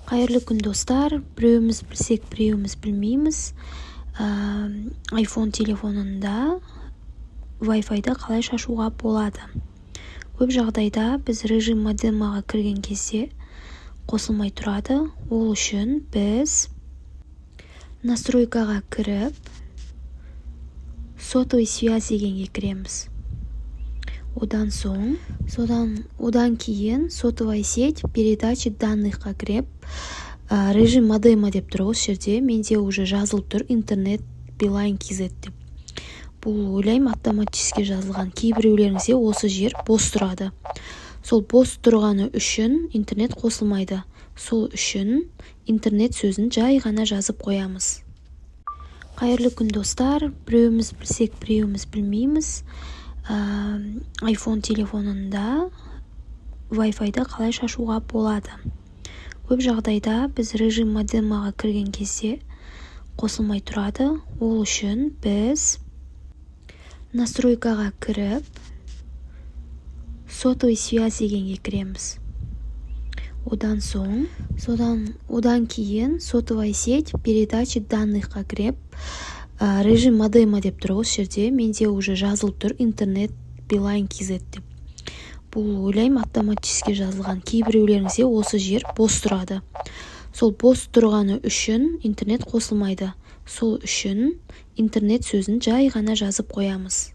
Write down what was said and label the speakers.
Speaker 1: Қайырлы күн достар, біреуіміз білсек, біреуіміз білмейміз. iPhone телефонында Wi-Fi-ді қалай шашуға болады? Көп жағдайда біз режим модемаға кірген кезде қосылмай тұрады. Ол үшін біз настройкаға кіріп, сотовый связь дегенге кіреміз. Одан кейін сотовая сеть передачи данныхқа кіріп, режим модема деп тұр. Осы жерде менде уже жазылып тұр интернет Билайн KZ деп. Бұл ойлаймын автоматически жазылған. Кейбіреулеріңізде осы жер бос тұрады. Сол бос тұрғаны үшін интернет қосылмайды. Сол үшін интернет сөзін жай ғана жазып қоямыз. Қайырлы күн достар, біреуіміз білсек, біреуіміз білмейміз. iPhone телефонында Wi-Fi-ді қалай шашуға болады? Көп жағдайда біз режим модемаға кірген кезде қосылмай тұрады. Ол үшін біз настройкаға кіріп, сотовый связь дегенге кіреміз. Одан кейін сотовая сеть передачи данныхқа кіріп, режим модема деп тұр. Осы жерде менде уже жазылып тұр интернет Билайн KZ деп. Бұл ойлаймын автоматически жазылған. Кейбіреулеріңізде осы жер бос тұрады. Сол бос тұрғаны үшін интернет қосылмайды. Сол үшін интернет сөзін жай ғана жазып қоямыз.